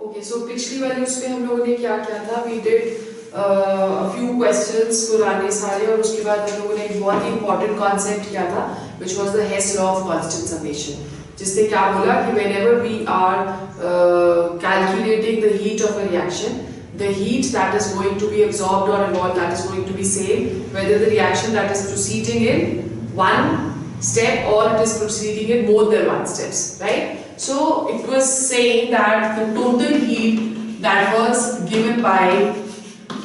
Okay, सो पिछली वाली उसमें हम लोगों ने क्या किया था, वी डिड फ्यू क्वेश्चंस पुराने सारे, और उसके बाद हम लोगों ने एक बहुत ही इंपॉर्टेंट कॉन्सेप्ट किया था which was the Hess law of constant summation, जिसने क्या बोला कि whenever we are calculating the heat of a reaction, the heat that is going to be absorbed or evolved, that is going to be same whether the reaction that is proceeding in one step or it is proceeding in more than one steps, right? So it was saying that the total heat that was given by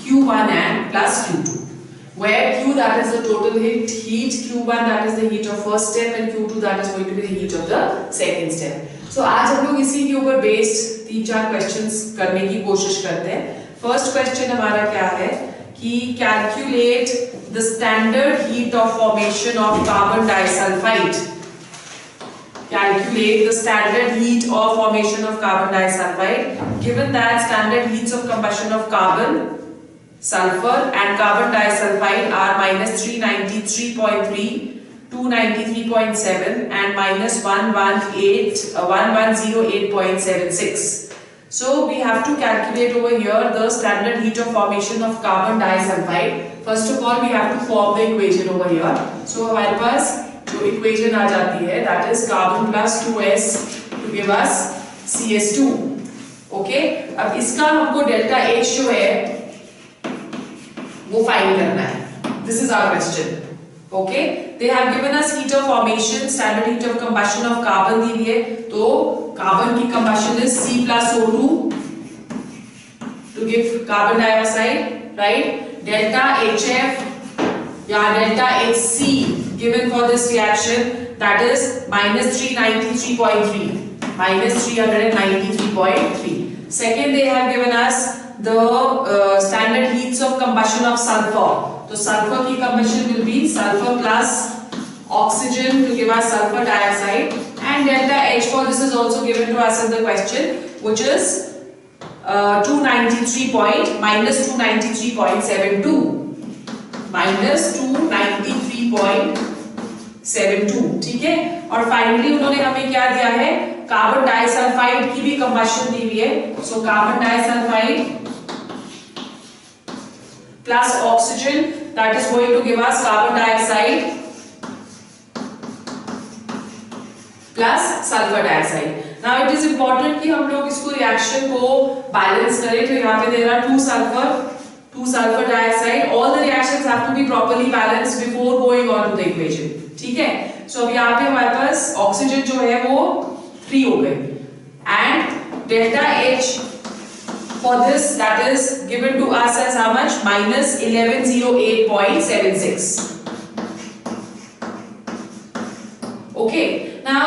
Q1 and plus Q2, where Q that is the total heat, Q1 that is the heat of first step and Q2 that is going to be the heat of the second step. So आज हम लोग इसी के ऊपर based 3-4 questions करने की कोशिश करते हैं। फर्स्ट क्वेश्चन हमारा क्या है कि calculate the standard heat of formation of carbon disulphide. Calculate the standard heat of formation of carbon disulfide, given that standard heats of combustion of carbon, sulfur and carbon disulfide are -393.3, 293.7 and -1108.76. So we have to calculate over here the standard heat of formation of carbon disulfide. First of all we have to form the equation over here. So हमारे पास जो equation आ जाती है that is carbon plus 2s to give us CS2. Okay, अब इसका हमको delta H जो है वो फाइंड करना है। This is our question. Okay, they have given us heat of formation, standard heat of combustion of carbon दी है, तो कार्बन की combustion is C plus O2 to give carbon dioxide, right? Delta HF या delta HC given for this reaction that is -393.3, -393.3. Second, they have given us the standard heats of combustion of sulfur. So sulfur की combustion will be sulfur plus oxygen to give us sulfur dioxide, and delta H for this is also given to us in the question, which is -293.72, -293.72, ठीक है। और finally उन्होंने हमें क्या दिया है, carbon disulphide की भी कंबशन दी हुई है। So carbon disulphide plus oxygen that is going to give us carbon dioxide plus sulfur dioxide. Now it is important कि हम लोग इसको रिएक्शन को बैलेंस करें, तो यहाँ पे दे रहा 2 sulfur dioxide. All the reactions have to be properly balanced before going on to the equation, ठीक है। So अब यहाँ पे हमारे पास ऑक्सीजन जो है वो 3 हो गई, and delta H for this that is given to us as how much, -1108.76. okay, now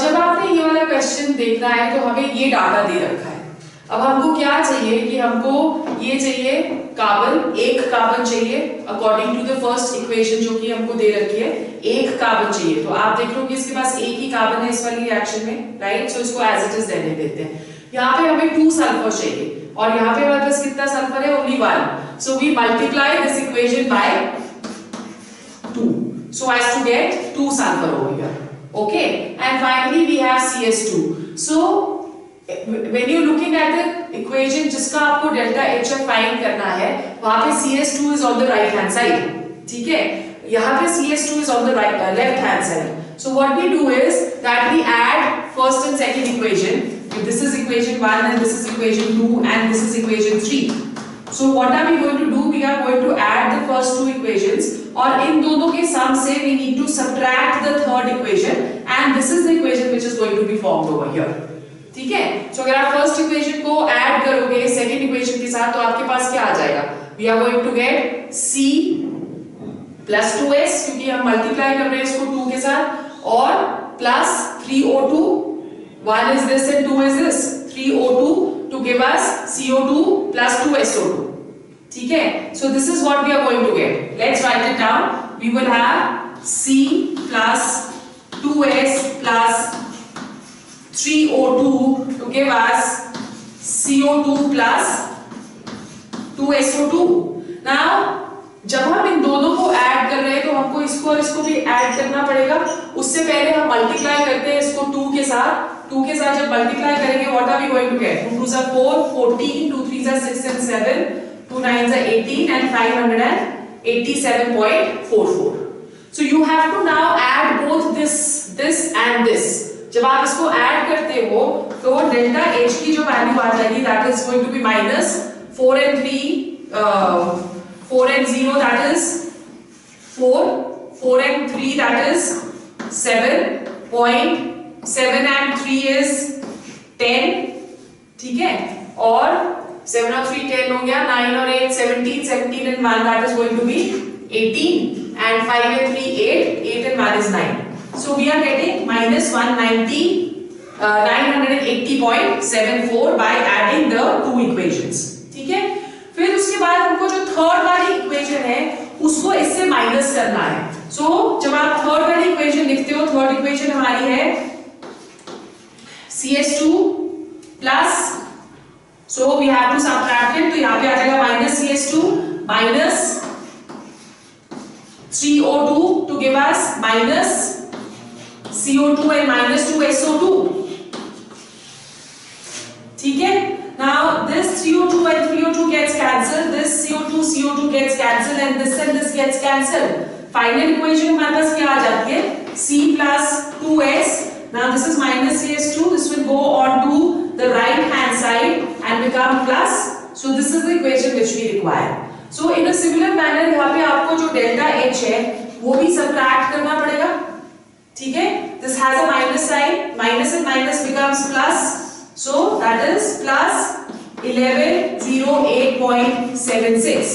जब आपने ये वाला क्वेश्चन देखना है तो हमें ये डाटा दे रखा है। अब हमको क्या चाहिए कि हमको ये चाहिए कार्बन, एक कार्बन चाहिए according to the first equation जो कि हमको दे रखी है, एक कार्बन चाहिए। तो आप देख लो कि इसके पास एक ही कार्बन है इस वाली रिएक्शन में, राइट। सो इसको एज इट इज रहने देते हैं। यहाँ पे हमें 2 सल्फर चाहिए और यहाँ पे हमारे पास कितना सल्फर है, only 1। So we multiply this equation by 2 so as to get 2 sulfur over here. Okay, and finally we have CS2. So when you looking at the equation जिसका आपको डेल्टा HF फाइंड करना है, वहां पे CS2 is on the right hand side, ठीक है। यहाँ पे CS2 is on the left hand side. So what we do is that we add first and second equation. This is equation 1 and this is equation 2 and this is equation 3. So what are we going to do? We are going to add the first 2 equations, और इन दोनों के सम से we need to subtract the third equation, and this is the equation which is going to be formed over here, ठीक है। So अगर आप first equation को add करोगे सेकंड इक्वेशन के साथ तो आपके पास क्या आ जाएगा, we are going to get C plus 2S क्योंकि हम मल्टीप्लाई कर रहे हैं इसको 2 के साथ, और plus 3O2, 1 is this and 2 is this, 3O2 to give us CO2 plus 2SO2, ठीक है। So this is what we are going to get. Let's write it down. We will have C plus 2S plus 3O2 to give us CO2 plus 2SO2. Now जब हम इन दोनों को add कर रहे हैं तो हमको इसको और इसको भी ऐड करना पड़ेगा। उससे पहले हम मल्टीप्लाई करते हैं इसको 2 के साथ, 2 के साथ जब मल्टीप्लाई करेंगे what are we going to get? 2 2s are 4, 14, 2 3s are 6 and 7, 2 9s are 18 and 587.44. So you have to now add both this and this. जब आप इसको ऐड करते हो तो डेल्टा H की जो वैल्यू आ जाएगी that is going to be minus 4 and 3 4 and 0 that is 4 and 3 that is 7.7 and 3 is 10, ठीक है, और 7 और 3 10 हो गया, 9 और 8 17, 17 and 1 that is going to be 18 and 5 and 3 8, 8 and 1 is 9. So we are getting minus 980.74 by adding the two equations, ठीक है। फिर उसके बाद हमको जो थर्ड वाली इक्वेशन है उसको इससे माइनस करना है। सो जब आप थर्ड वाली इक्वेशन लिखते हो, थर्ड इक्वेशन हमारी है CH2 plus, so we have to subtract it, तो यहाँ पे आ जाएगा minus CH2 minus 3O2 to give us minus CO2 and minus 2SO2, ठीक है। Now this CO2 and 3O2 gets cancelled, this CO2 gets cancelled and this gets cancelled. Final equation हमारे पास क्या आ जाती है? C plus 2S. Now this is minus CH2, this will go on to the right hand side and become plus. So this is the equation which we require. So in a similar manner यहाँ पे आपको जो delta H है वो भी subtract करना पड़ेगा, ठीक है। This has a minus sign, minus and minus becomes plus, so that is plus 1108.76.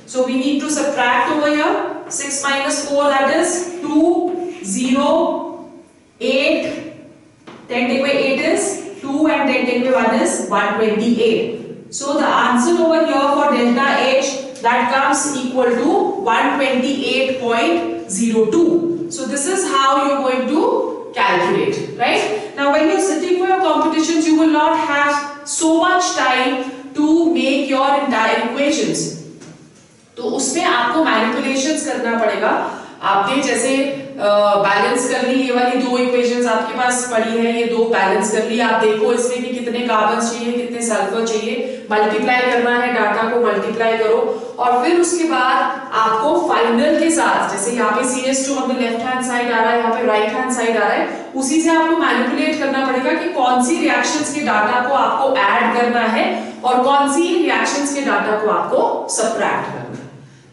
So we need to subtract over here. 6 minus 4 that is 208. 10 take away 8 is 2 and 10 take away 1 is 128. So the answer over here for delta H that comes equal to 128.02. So this is how you're going to calculate, right? Now when you're sitting for your competitions, you will not have so much time to make your entire equations. तो उसमें आपको manipulations करना पड़ेगा। आपने जैसे balance कर ली, ये वाली दो इक्वेशंस आपके पास पड़ी है, ये दो बैलेंस कर ली, आप देखो इसमें कि कितने कार्बन चाहिए, कितने सल्फर चाहिए, मल्टीप्लाई करना है, डाटा को मल्टीप्लाई करो और फिर उसके बाद आपको फाइनल के साथ, जैसे यहाँ पे CH2 on the left hand side आ रहा है, यहाँ पे राइट हैंड साइड आ रहा है, उसी से आपको मैनिपुलेट करना पड़ेगा कि कौन सी रिएक्शंस के डाटा को आपको ऐड करना है और कौन सी रिएक्शंस के डाटा को आपको सबट्रैक्ट करना है,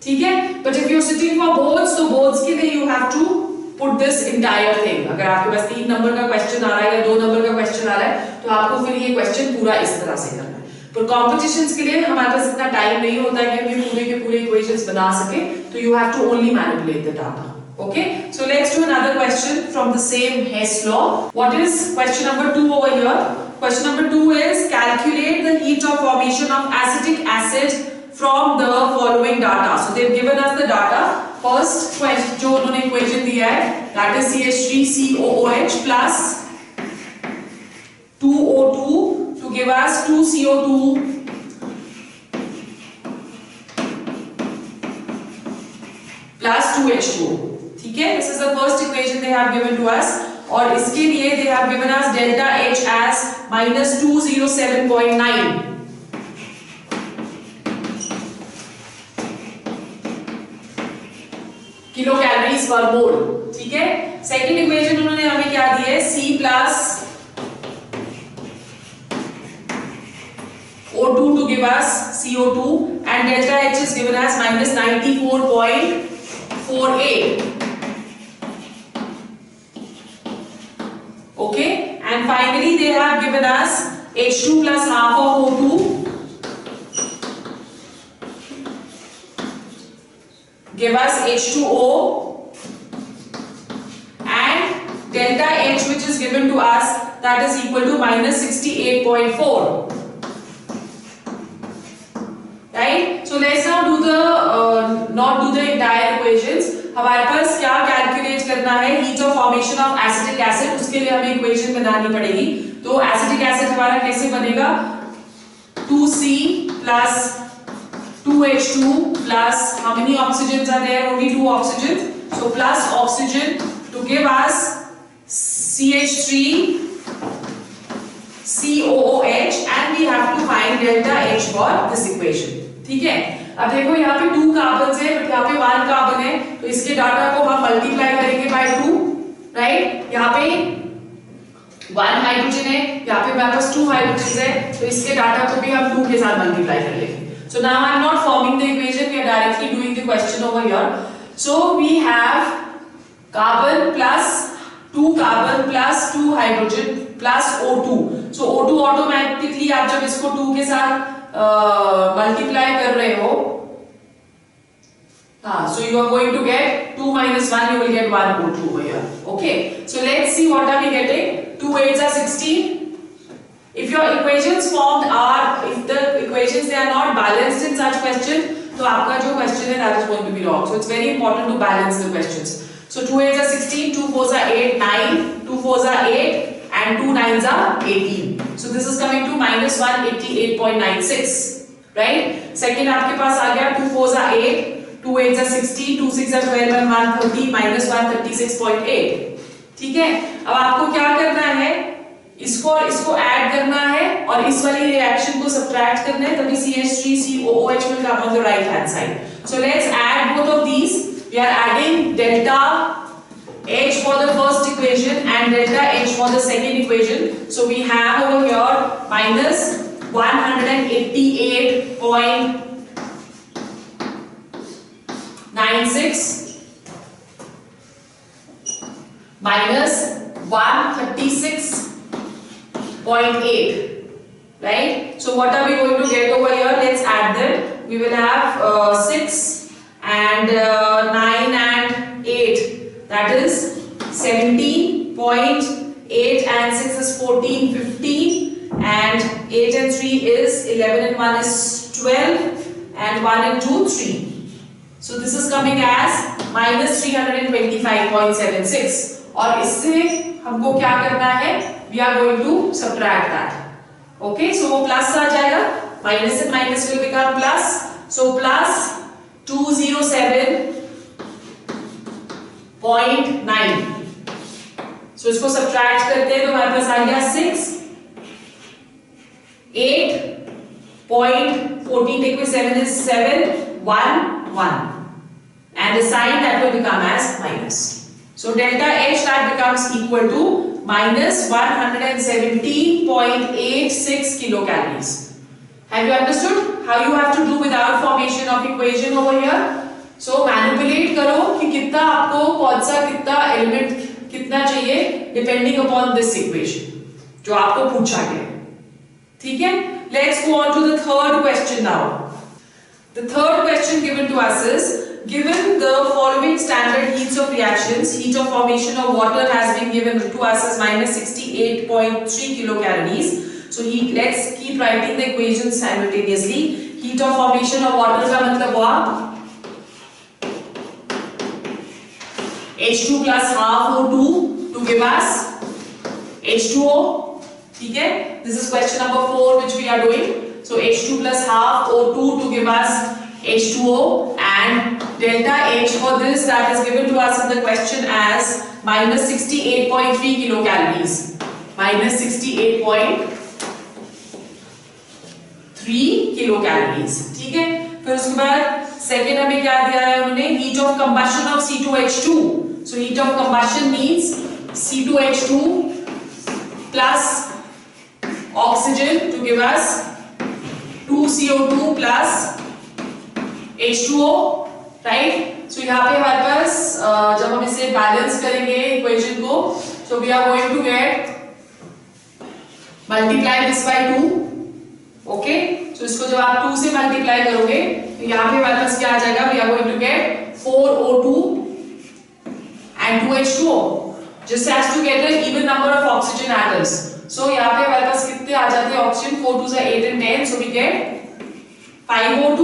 ठीक है। But if you sitting for boards, तो बोर्ड्स के लिए you have to put this entire thing. अगर आपके पास 3 नंबर का क्वेश्चन आ रहा है या 2 नंबर का क्वेश्चन आ रहा है तो आपको फिर ये क्वेश्चन पूरा इस तरह से करना है। पर कॉम्पिटिशंस के लिए हमारे पास इतना टाइम नहीं होता है कि हम पूरे के पूरे इक्वेशंस बना सके, तो you have to only manipulate the data. Okay, so let's do another question from the same Hess law. What is question number 2 over here? Question number 2 is calculate the heat of formation of acetic acid from the following data. So they've given us the data. First question जो उन्होंने equation दिया है, that is CH3COOH plus 2O2 to give us 2CO2 plus 2H2. ठीक है, this is the first equation they have given to us और इसके लिए they have given us delta H as minus 207.9 kilo calories per mole, ठीक है। Second equation उन्होंने हमें क्या दी है, C plus O2 to give us CO2 and delta H is given as minus 94.48. Okay, and finally they have given us H2 plus half of O2 give us H2O and delta H which is given to us that is equal to minus 68.4. Right? So let's now do the not do the entire equations. हमारे पास क्या calculate करना है, heat of formation of acetic acid, उसके लिए हमें equation बनानी पड़ेगी। तो एसिटिक एसिड हमारा कैसे बनेगा, 2C plus 2H2 plus how many oxygens are there, only 2 oxygens, so plus oxygen to give us CH3 COOH and we have to find delta H for this equation. ठीक है, अब देखो यहाँ पे 2 carbon है बट यहाँ पे 1 carbon है, तो इसके डाटा को हम मल्टीप्लाई करेंगे बाय 2, राइट। यहाँ पे 1 हाइड्रोजन है, यहाँ पे हमारे पास 2 हाइड्रोजन है, तो इसके डाटा को भी हम 2 के साथ मल्टीप्लाई कर लेंगे। So now I am not forming the equation, we are directly doing the question over here. So we have carbon plus 2 carbon plus 2 hydrogen plus O2. So O2 automatically आप जब इसको 2 के साथ मल्टीप्लाई कर रहे हो, so you are going to get 2 minus 1, you will get 1 O2 over here. Okay, so let's see what are we getting. 2 8s are 16. If your equations formed are, if the equations they are not balanced in such question, तो आपका जो question है that is going to be wrong. So it's very important to balance the questions. So 2 8s are 16, 2 4s are 8, 9, 2 4s are 8 and 2 9s are 18. So this is coming to minus 188.96, right? Second आपके पास आ गया 2 4s are 8, 2 8s are 16, 2 6s are 12 and 130 minus 136.8. ठीक है, अब आपको क्या करना है, इसको ऐड करना है और इस वाली रिएक्शन को सब्ट्रैक्ट करना है, तभी CH3COOH will come on the right hand side. So let's add both of these. We are adding delta H for the first equation and delta H for the second equation. So we have over here minus 188.96 minus 136.8, right? So what are we going to get over here? Let's add them. We will have 6 and 9 and 8, that is 17.8 and 6 is 14, 15 and 8 and 3 is 11 and 1 is 12 and 1 and 2, 3. So this is coming as minus 325.76 और इससे हमको क्या करना है, we are going to subtract that. Okay, so वो plus आ जाएगा, minus and minus will become plus. So plus 207.9. So इसको subtract करते हैं तो हमारे पास आ गया 6, 8.14 take away 7 is 7, 1, 1 and the sign that will become as minus. So delta H that becomes equal to minus 117.86 kilocalories. Have you understood how you have to do without formation of equation over here? So manipulate करो कि कितना आपको कौन सा कितना element कितना चाहिए depending upon this equation जो आपको पूछा गया है, ठीक है? Let's go on to the third question now. The third question given to us is, given the following standard heats of reactions, heat of formation of water has been given to us as minus 68.3 kilocalories. So let's keep writing the equations simultaneously. Heat of formation of water का मतलब हुआ H2 plus half O2 to give us H2O. ठीक है? This is question number 4 which we are doing. So H2 plus half O2 to give us H2O and delta H for this that is given to us in the question as minus 68.3 kilocalories. Minus 68.3 kilocalories. ठीक है? फिर उसके बाद second हमें क्या दिया है उन्होंने, heat of combustion of C2H2. So heat of combustion means C2H2 plus oxygen to give us 2CO2 plus H2O, right? So यहाँ पे हमारे पास जब हम इसे बैलेंस करेंगे इक्वेशन को, so we are going to get multiply this by 2. Okay? So इसको जब आप 2 से मल्टीप्लाई करोगे तो यहाँ पे हमारे पास क्या आ जाएगा, we are going to get 4O2 and 2H2O. Just has to get an even number of oxygen atoms. So यहाँ पे हमारे पास कितने आ जाते हैं oxygen, 4 2s are 8 and 10, so we get 5O2,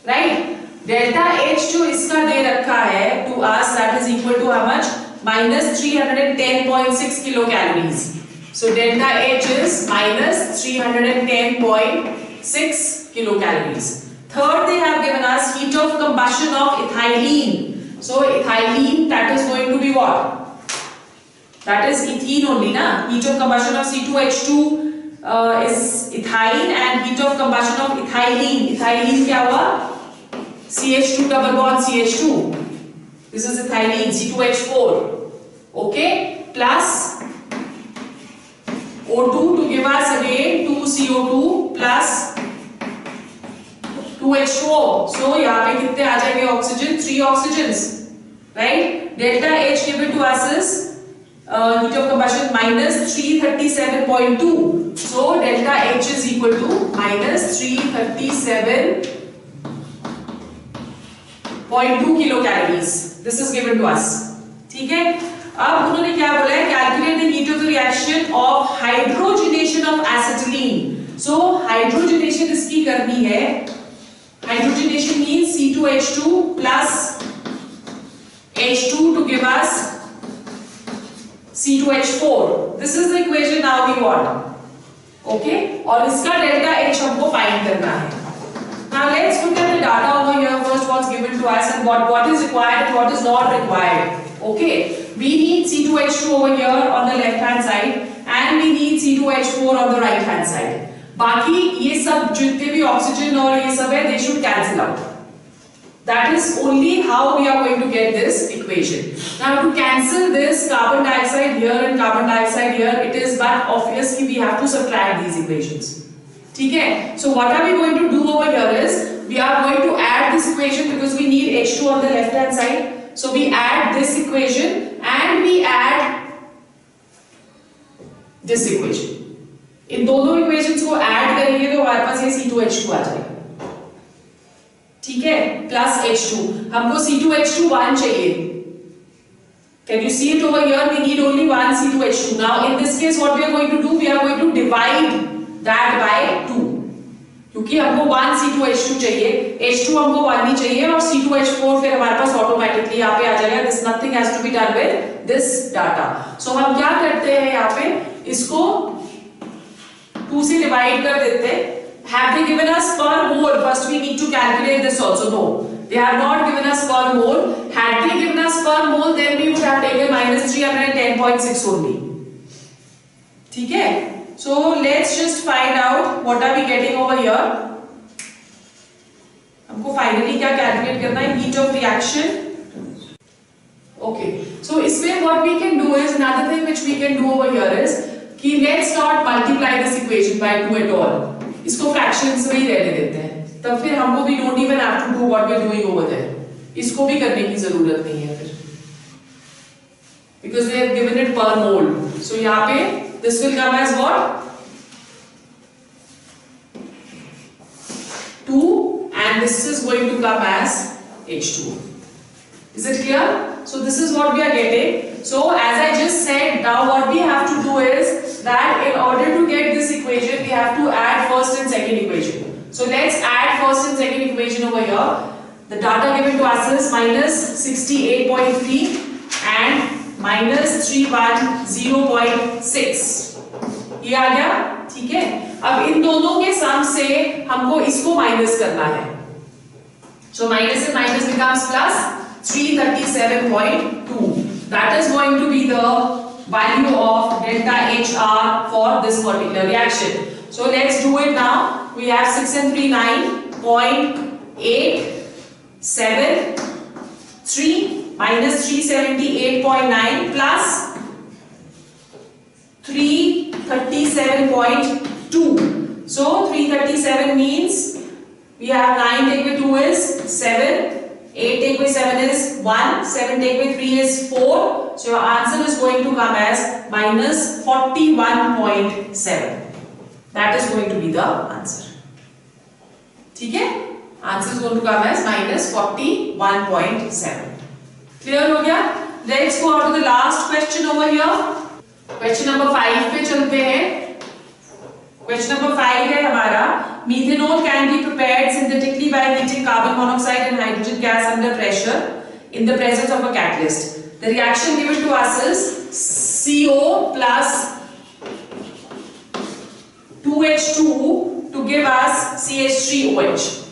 right? Delta H जो इसका दे रखा है to us that is equal to how much, minus 310.6 kilocalories. So delta H is minus 310.6 kilocalories. Third, they have given us heat of combustion of ethylene. So ethylene that is going to be what? That is ethene only, na? Heat of combustion of C2H2 is ethyne, and heat of combustion of ethylene. Ethylene क्या हुआ? CH2 double bond CH2. This is ethylene C2H4. Okay, plus O2 to give us again 2CO2 plus 2H2O. So यहाँ पे कितने आ जाएंगे oxygen? 3 oxygens, right? Delta H given to us is heat of combustion minus 337.2. So delta H is equal to minus 337.2 kilocalories. This is given to us. ठीक है? अब उन्होंने क्या बोला है? Calculate the heat of the reaction of hydrogenation of acetylene. So hydrogenation इसकी करनी है. Hydrogenation means C2H2 plus H2 to give us C2H4. This is the equation now we want. Okay? और इसका delta H हमको find करना है. Now let's look at the data over here. First, what's given to us and what is required and what is not required. Okay, we need C2H2 over here on the left hand side and we need C2H4 on the right hand side. बाकी ये सब जितने भी oxygen और ये सब है, they should cancel out. That is only how we are going to get this equation. Now to cancel this carbon dioxide here and carbon dioxide here, it is but obviously we have to subtract these equations. ठीक है? So what are we going to do over here is we are going to add this equation because we need H2 on the left hand side. So we add this equation and we add this equation. इन दोनों equations को add करेंगे तो हमारे पास ये C2H2 आ जाएगा. ठीक है? Plus H2. हमको C2H2 चाहिए. Can you see it over here? We need only one C2H2. Now in this case what we are going to do? We are going to divide that by 2. क्योंकि हमको 1 C2H2 चाहिए, H2 हमको 1 ही चाहिए और C2H4 फिर हमारे पास automatically यहाँ पे आ जाएगा. This nothing has to be done with this data. So हम क्या करते हैं यहाँ पे इसको 2 से डिवाइड कर देते हैं. Have they given us per mole? First we need to calculate this also. No, they have not given us per mole. Had they given us per mole, then we would have taken minus 310.6 only. ठीक है? So let's just find out what are we getting over here. हमको finally क्या calculate करना है? Heat of reaction. Okay. So इसमें what we can do is another thing which we can do over here is कि let's not multiply this equation by 2 at all. इसको fractions में ही रहने देते हैं. तब फिर हमको we don't even have to do what we're doing over there. इसको भी करने की जरूरत नहीं है फिर. Because they have given it per mole. So यहाँ पे this will come as what? 2 and this is going to come as H2. Is it clear? So this is what we are getting. So as I just said, now what we have to do is that in order to get this equation, we have to add first and second equation. So let's add first and second equation over here. The data given to us is minus 68.3 and minus 310.6. ये आ गया. ठीक है? अब इन दोनों के सम से हमको इसको माइनस करना है. So minus and minus becomes plus 337.2. That is going to be the value of delta HR for this particular reaction. So let's do it now. We have 6 and 3 9.873 minus 378.9 plus 337.2. So 337 means we have 9 take with 2 is 7, 8 take with 7 is 1, 7 take with 3 is 4. So your answer is going to come as minus 41.7. That is going to be the answer. ठीक है? Answer is going to come as minus 41.7. Clear हो गया? Let's go on to the last question over here. Question number 5 पे चलते हैं. Question number 5 है हमारा. Methanol can be prepared synthetically by heating carbon monoxide and hydrogen gas under pressure in the presence of a catalyst. The reaction given to us is CO plus 2H2 to give us CH3OH.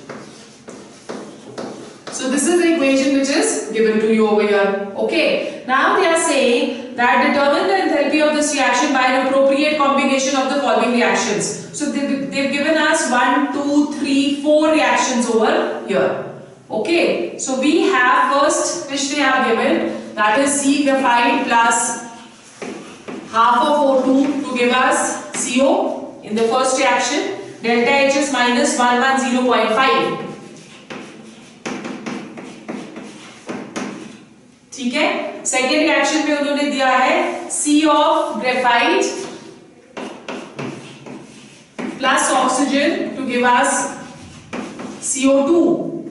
So this is the equation which is given to you over here. Okay. Now they are saying that determine the recipe of this reaction by an appropriate combination of the following reactions. So they've given us 1, 2, 3, 4 reactions over here. Okay, so we have first which they have given, that is C graphite plus half of O2 to give us CO in the first reaction. Delta H is minus 110.5. ठीक है, second reaction में उन्होंने दिया है C of graphite plus oxygen to give us CO2,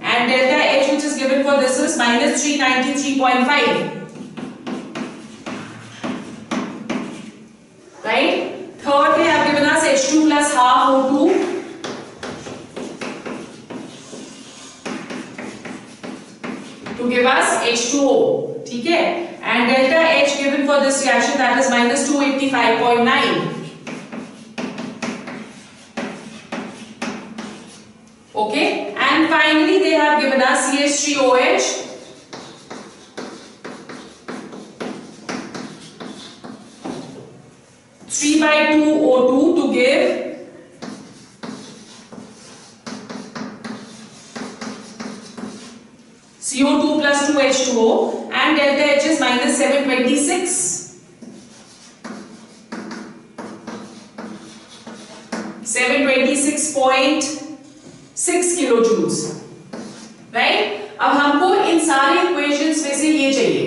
and delta H which is given for this is minus 393.5. Right? Third they have given us H2 plus half O2 to give us H2O. ठीक है, and delta H given for this reaction, that is minus 285.9. Okay, and finally they have given us CH3OH (3 by 2 O2) to give CO2 plus 2 H2O, and delta H is minus 726. 726.6 kilojoules. Right? अब हमको इन सारे equations में से ये चाहिए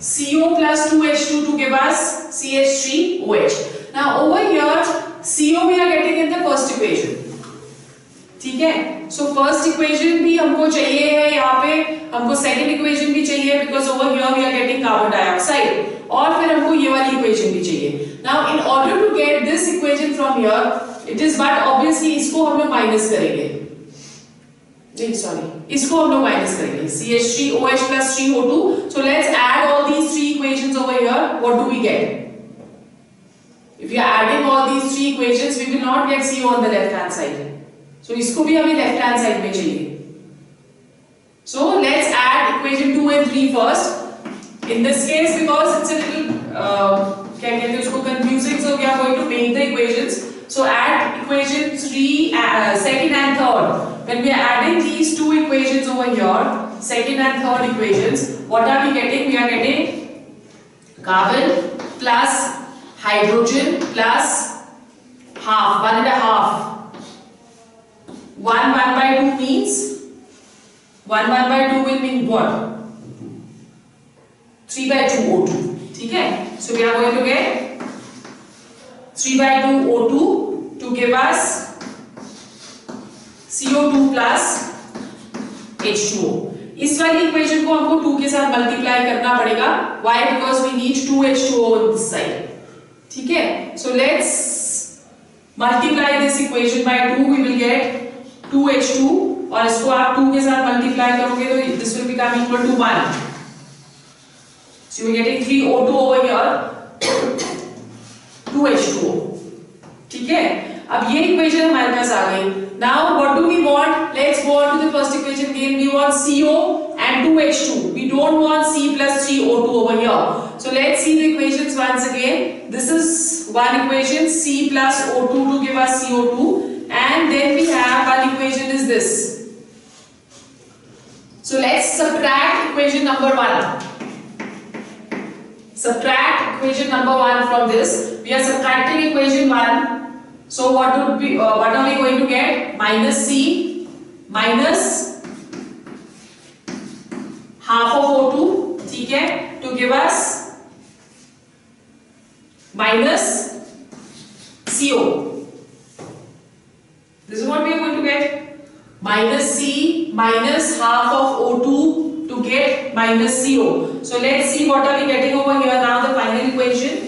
CO plus 2H2 to give us CH3OH. Now over here CO we are getting in the first equation. ठीक है, so first equation भी हमको चाहिए है, यहाँ पे हमको सेकंड इक्वेशन भी चाहिए because over here we are getting carbon dioxide, और फिर हमको ये वाली इक्वेशन भी चाहिए. Now in order to get this equation from here it is, but obviously इसको हम लोग माइनस करेंगे, नहीं सॉरी, इसको हम लोग माइनस करेंगे CH3OH plus 3O2. So let's add all these three equations over here. What do we get? If we are adding all these three equations, we will not get CO on the left hand side. So इसको भी हमें left hand side में चाहिए. So let's add equation 2 and 3 first. In this case, because it's a little क्या कहते हैं उसको confusing, so we are going to make the equations. So add equation 3, second and third. When we are adding these two equations over here, second and third equations, what are we getting? We are getting carbon plus hydrogen plus half, 1.5. 1 by 2 means 1 by 2 will mean what? 3 by 2 O2. ठीक है? So we are going to get 3 by 2 O2 to give us CO2 plus H2O. इस वाली equation को हमको 2 के साथ multiply करना पड़ेगा. Why? Because we need 2 H2O on this side. ठीक है? So let's multiply this equation by 2. We will get 2H2, और इसको आप 2 के साथ मल्टीप्लाई करोगे तो this will become equal to 1. So you are getting 3O2 over here, 2H2O. ठीक है? अब ये इक्वेशन हमारे पास आ गई. Now what do we want? Let's go on to the first equation again. We want CO and 2H2. We don't want C plus 3O2 over here. So let's see the equations once again. This is one equation, C plus O2 to give us CO2. And then we have one equation is this. So let's subtract equation number 1. Subtract equation number 1 from this. We are subtracting equation 1. So what are we going to get? Minus C minus half of O2, ठीक है, to give us minus CO. This is what we are going to get. Minus C minus half of O2 to get minus CO. So let's see what are we getting over here now, the final equation.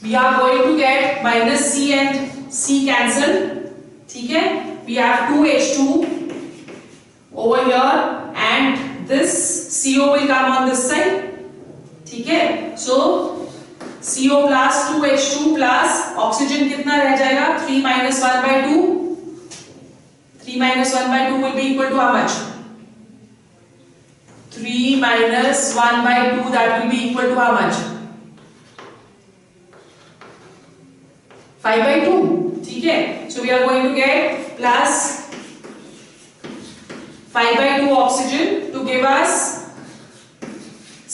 We are going to get minus C and C cancel. ठीक है? We have 2H2 over here and this CO will come on this side. ठीक है? So CO plus 2H2 plus oxygen कितना रह जाएगा? 3 minus 1 by 2. 3 minus 1 by 2 will be equal to how much? 3 minus 1 by 2, that will be equal to how much? 5/2, ठीक है. So we are going to get plus 5/2 oxygen to give us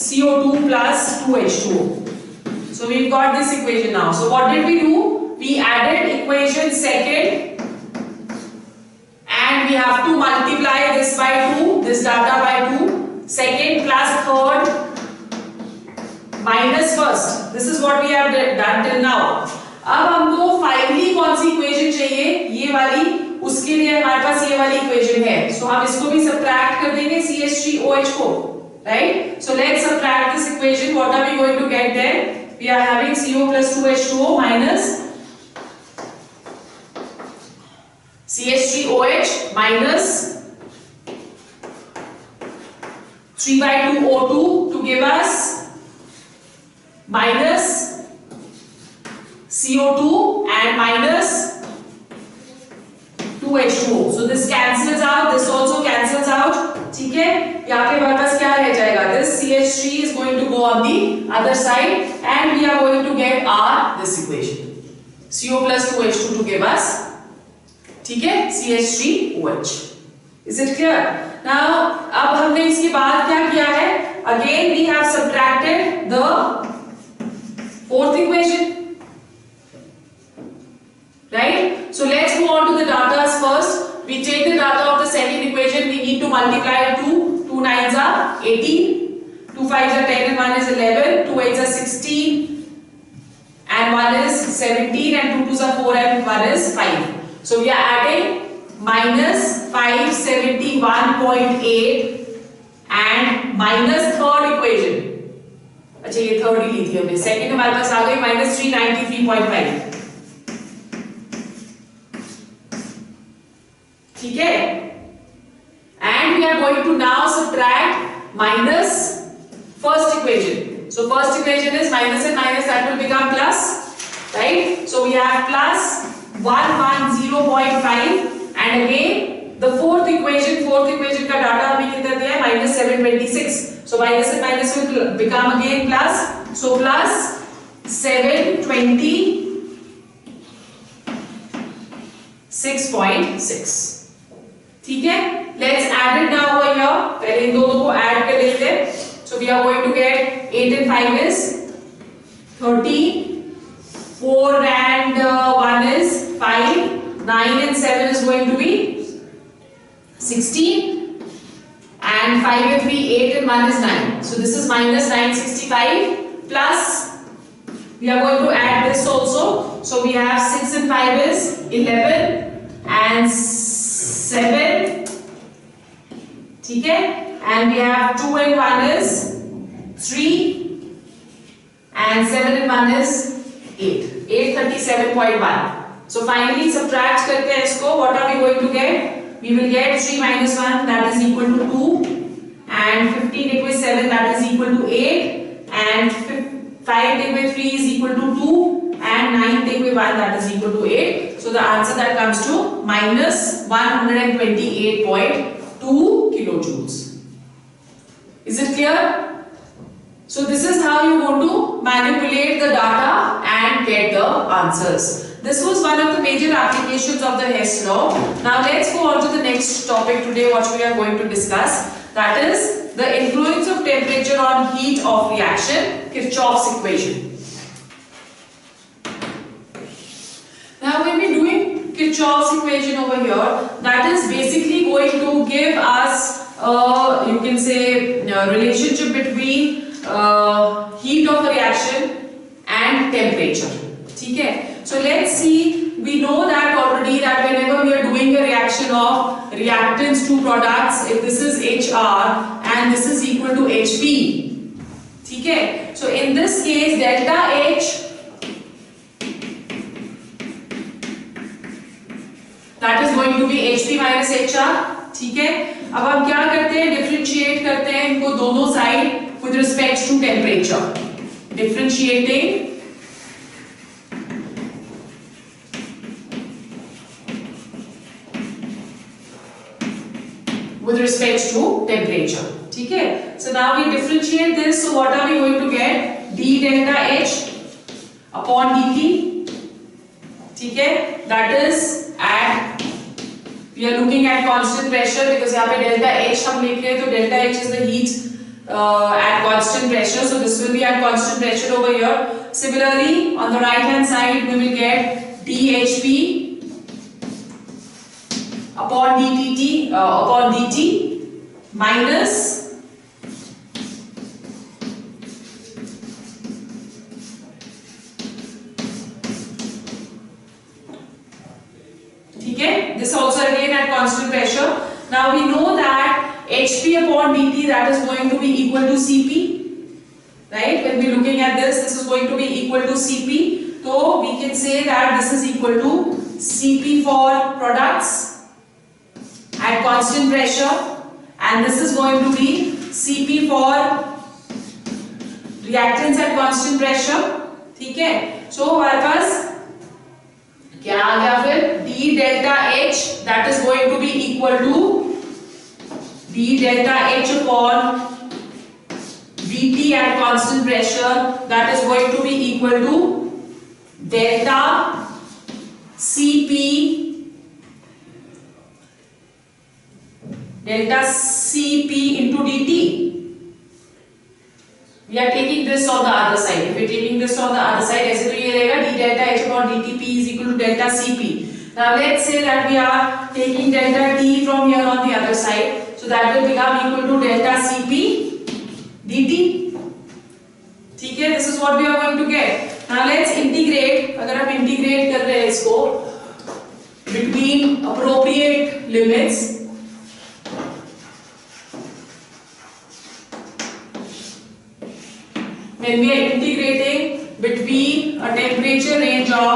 CO2 plus 2H2O. So we've got this equation now. So what did we do? We added equation second and we have to multiply this by 2, this data by 2, second plus third minus first. This is what we have done till now. अब हमको finally कौन सी equation चाहिए? ये वाली. उसके लिए हमारे पास ये वाली इक्वेशन है. सो हम इसको भी सब्ट्रैक्ट कर देंगे CH3OH को, right? So let's subtract this equation. What are we going to get there? We are having CO plus 2H2O minus CH3OH minus 3/2O2 to give us minus CO2 and minus 2H2O. So this cancels out, this also cancels out. ठीक है, यहाँ पे हमारे पास क्या रह जाएगा? This CH3 is going to go on the other side and we are going to get this equation. CO plus 2H2 to give us, ठीक है, CH3OH. Is it clear? Now अब हमने इसके बाद क्या किया है? Again we have subtracted the fourth equation. Right? So let's go on to the data first. We take the data of the second equation. We need to multiply 2. 2 9s are 18. 2 5s are 10 and 1 is 11. 2 8s are 16 and 1 is 17 and 2 2s are 4 and 1 is 5. So we are adding minus 571.8 and minus third equation. अच्छा ये third ही ली थी हमने. Second हमारे पास आ गई minus 393.5. ठीक है, and we are going to now subtract minus first equation. So first equation is minus and minus, that will become plus, right? So we have plus 110.5 and again the fourth equation का data अभी कितना दिया है? minus 726. So minus and minus will become again plus. So plus 726.6. ठीक है, let's add it now over here. पहले इन दोनों को ऐड कर लेते हैं. So we are going to get 8 and 5 is 13, 4 and 1 is 5, 9 and 7 is going to be 16, and 5 and 3 8 and 1 is 9. So this is minus 965 plus we are going to add this also. So we have 6 and 5 is 11 and 7, ठीक है, and we have 2 and 1 is 3 and 7 and 1 is 8. 837.1. So finally subtract करते हैं इसको. What are we going to get? We will get 3 minus 1, that is equal to 2, and 15 take away 7, that is equal to 8, and 5 take away 3 is equal to 2, and 9 take away 1, that is equal to 8. So the answer that comes to minus 128.2 kilojoules. Is it clear? So this is how you want to manipulate the data and get the answers. This was one of the major applications of the Hess law. Now let's go on to the next topic today, what we are going to discuss. That is the influence of temperature on heat of reaction, Kirchhoff's equation. Now when we are doing Kirchhoff's equation over here, that is basically going to give us, you can say, relationship between heat of a reaction and temperature. ठीक है? So let's see. We know that already that whenever we are doing a reaction of reactants to products, if this is HR and this is equal to HB, ठीक है? So in this case, delta H, that is going to be HP minus HR. ठीक है, अब हम क्या करते हैं? Differentiate करते हैं इनको दोनों side with respect to temperature. Differentiating with respect to temperature. ठीक है, so now we differentiate this. So what are we going to get? D delta H upon dt ठीक है, that is at we are looking at constant pressure because यहाँ पे delta H हम लिख रहे हैं, तो delta H is the heat at constant pressure, so this will be at constant pressure over here. Similarly, on the right hand side we will get dHP upon dt minus this also again at constant pressure. Now we know that Hp upon dt, that is going to be equal to Cp, right? When we are looking at this is going to be equal to Cp, so we can say that this is equal to Cp for products at constant pressure, and this is going to be Cp for reactants at constant pressure. ठीक है, so हमारे पास क्या आ गया फिर, d delta H that is going to be equal to d delta H upon dt at constant pressure, that is going to be equal to delta Cp into dt. We are taking this on the other side. If we are taking this on the other side, ऐसे तो ये रहेगा d delta H upon dt P is equal to delta Cp. Now let's say that we are taking delta T from here on the other side, so that will become equal to delta Cp dt. ठीक है, this is what we are going to get. Now let's integrate. अगर हम integrate कर रहे हैं इसको between appropriate limits, when we are integrating between a temperature range of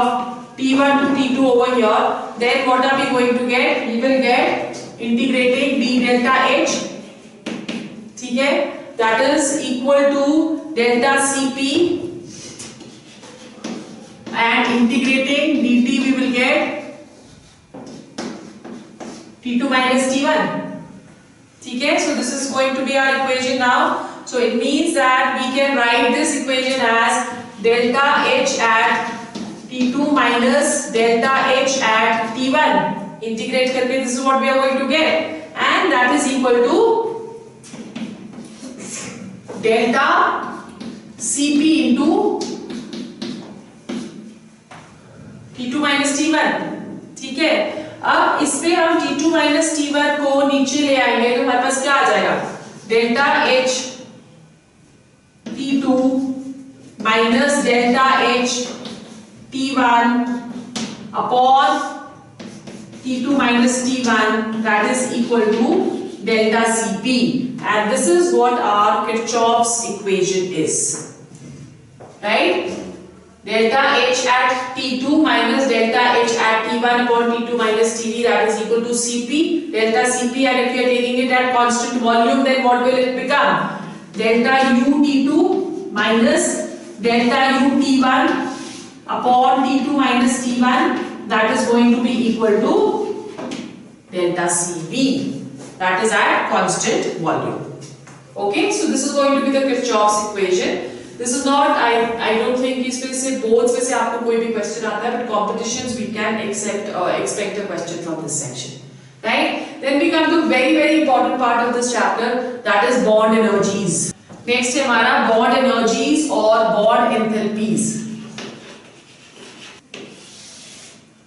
T1 to T2 over here, then what are we going to get? We will get integrating d delta H, ठीक है, that is equal to delta Cp, and integrating dt we will get T2 minus T1, ठीक है. So this is going to be our equation now. So it means that we can write this equation as delta H at T2 minus delta H at T1. Integrate करके this is what we are going to get, and that is equal to delta Cp into T2 minus T1. ठीक है, अब इसमें हम T2 minus T1 को नीचे ले आएंगे तो हमारे पास क्या आ जाएगा, delta H T2 minus delta H T1 upon T2 minus T1, that is equal to delta Cp, and this is what our Kirchhoff's equation is, right? Delta H at T2 minus delta H at T1 upon T2 minus Tv, that is equal to Cp, delta Cp, and if you are taking it at constant volume, then what will it become? Delta U T2 minus delta U T1 upon T2 minus T1, that is going to be equal to delta Cv, that is at constant volume. Okay, so this is going to be the Kirchhoff's equation. This is not, I don't think इसमें से both में से आपको कोई भी question आता है, but competitions we can expect a question from this section, right? Then we come to very important part of this chapter, that is bond energies. Next है हमारा bond energies और bond enthalpies.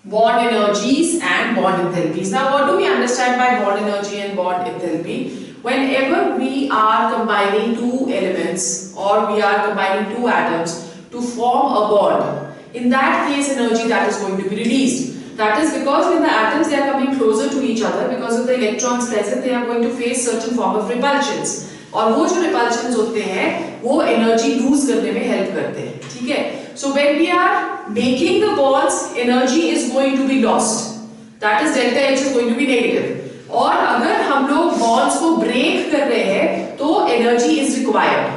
Bond energies and bond enthalpies. Now what do we understand by bond energy and bond enthalpy? Whenever we are combining two elements or we are combining two atoms to form a bond, in that case energy that is going to be released. That is because when the atoms they are coming closer to each other, because of the electrons present, they are going to face certain form of repulsions. और वो जो repulsions होते हैं वो energy lose करने में help करते हैं, ठीक है? So when we are making the bonds, energy is going to be lost. That is delta H is going to be negative. और अगर हम लोग bonds को break कर रहे हैं तो energy is required,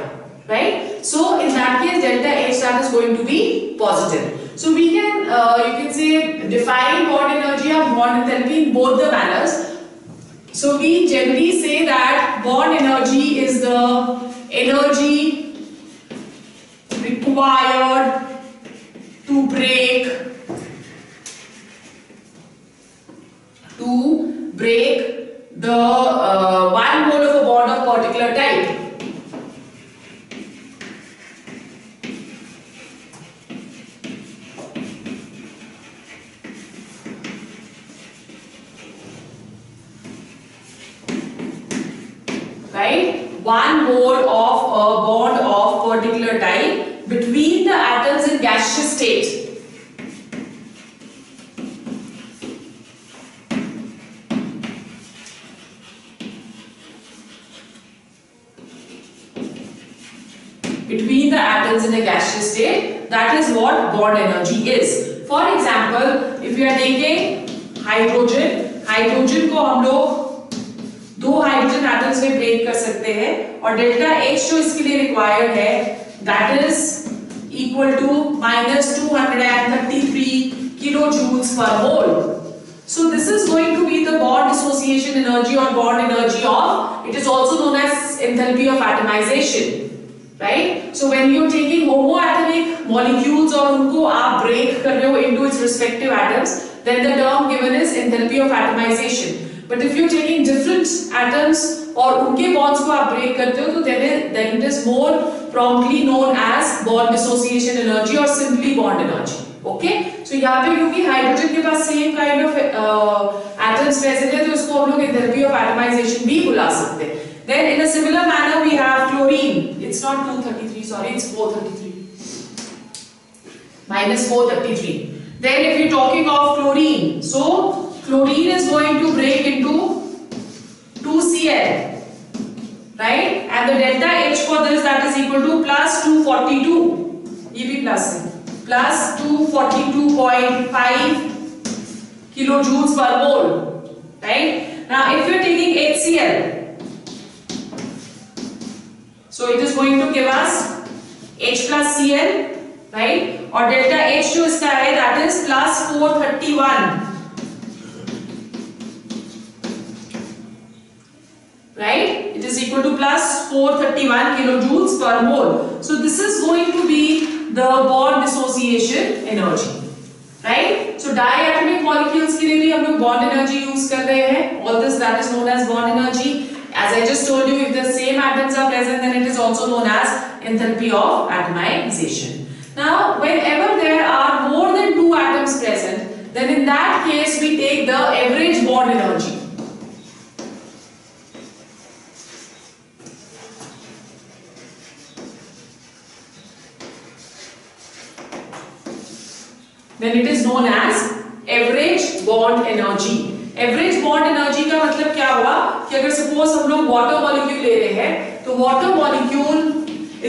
right? So in that case delta H that is going to be positive. So we can you can say define bond energy or bond enthalpy in both the manners. So we generally say that bond energy is the energy required to break break the 1 mole of a bond of particular type. Right? 1 mole of a bond of particular type between the atoms in gaseous state. Between the atoms in a gaseous state, that is what bond energy is. For example, if we are taking hydrogen को हम लोग 2 hydrogen atoms में break कर सकते हैं और delta H जो इसके लिए रिक्वायर्ड है that is equal to -233 kilojoules per mole. So this is going to be the bond dissociation energy or bond energy of, it is also known as enthalpy of atomization, right? So when you are taking homoatomic molecules और उनको आप break कर रहे हो into its respective atoms, then the term given is enthalpy of atomization. But if you are taking different atoms और उनके bonds को आप break करते हो तो then it is more promptly known as bond dissociation energy or simply bond energy. Okay? So यहाँ पे क्योंकि हाइड्रोजन के पास same kind of atoms present है तो इसको हम लोग enthalpy of atomization भी बुला सकते हैं. Then in a similar manner we have chlorine. It's not 233, sorry, it's 433. -433. Then if you're talking of chlorine, so chlorine is going to break into 2Cl, right? And the delta H for this that is equal to +242. ये भी plus है, +242.5 kilojoules per mole, right? Now if you're taking HCl, so it is going to give us H plus Cl, right? और delta H जो इसका है that is +431, right? It is equal to +431 kilojoules per mole. So this is going to be the bond dissociation energy, right? So diatomic molecules के लिए भी हम लोग bond energy use कर रहे हैं. All this that is known as bond energy. As I just told you, if the same atoms are present, then it is also known as enthalpy of atomization. Now, whenever there are more than 2 atoms present, then in that case we take the average bond energy. Then it is known as average bond energy. Average bond energy का मतलब क्या हुआ कि अगर suppose हम लोग water molecule ले रहे हैं तो water molecule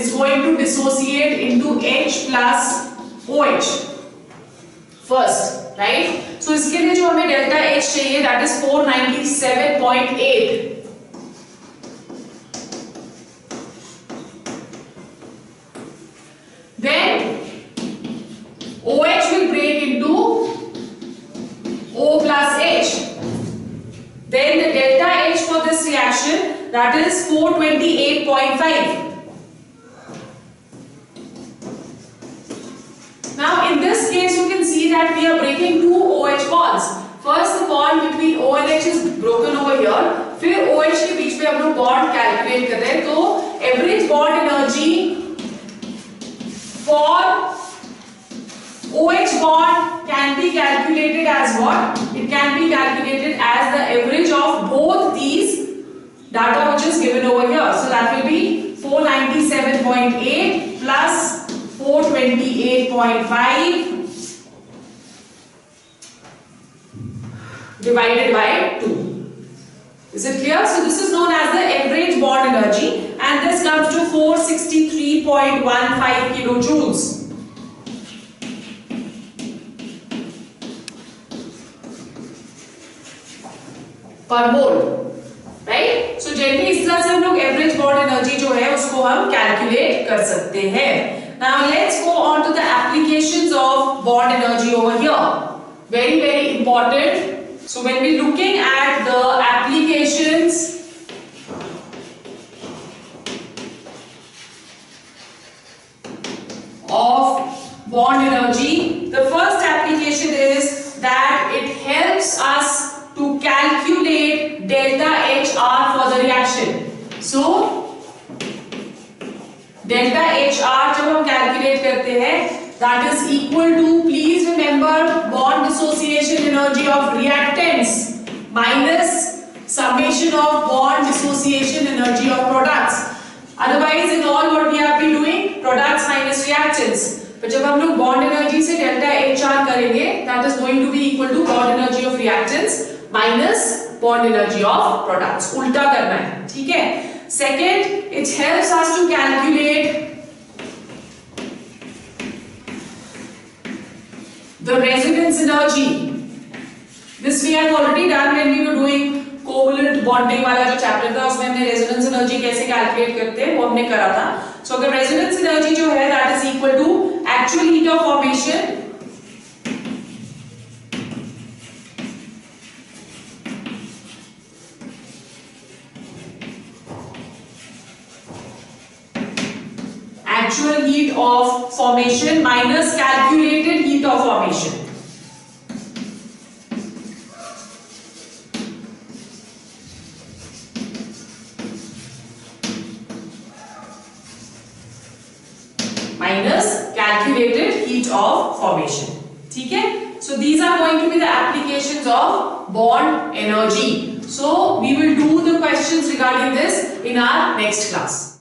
is going to dissociate into H plus OH first, right? So इसके लिए जो हमें delta H चाहिए that is 497.8. Then OH will break into O plus H. Then the delta H for this reaction that is 428.5. Now in this case you can see that we are breaking 2 OH bonds. First the bond between O and H is broken over here. फिर OH के बीच में हम लोग bond calculate कर रहे हैं तो average bond energy for OH bond can be calculated as what? It can be calculated as the average of both these data which is given over here. So that will be 497.8 plus 428.5 divided by 2. Is it clear? So this is known as the average bond energy and this comes to 463.15 kilojoules. Per mole, right? So generally इस तरह से हम लोग average bond energy जो है उसको हम calculate कर सकते हैं. Now let's go on to the applications of bond energy over here. Very very important. So when we looking at the applications of bond energy, the first application is that it helps us to calculate delta HR for the reaction. So delta HR जब हम calculate करते हैं that is equal to, please remember, bond dissociation energy of reactants minus summation of bond dissociation energy of products. Otherwise in all what we have been doing, products minus reactants. पर जब हम लोग bond energy से delta HR करेंगे that is going to be equal to bond energy of reactants minus bond energy of products. उल्टा करना है, ठीक है? Second, it helps us to calculate the resonance energy. This we have already done when we were doing covalent bonding वाला जो chapter था उसमें हमने रेजोनेंस एनर्जी कैसे कैलकुलेट करते हैं वो हमने करा था. सो अगर रेजोनेंस एनर्जी जो है that is equal to actual heat of formation actual heat of formation minus calculated heat of formation. Minus calculated heat of formation. ठीक है? So these are going to be the applications of bond energy. So we will do the questions regarding this in our next class.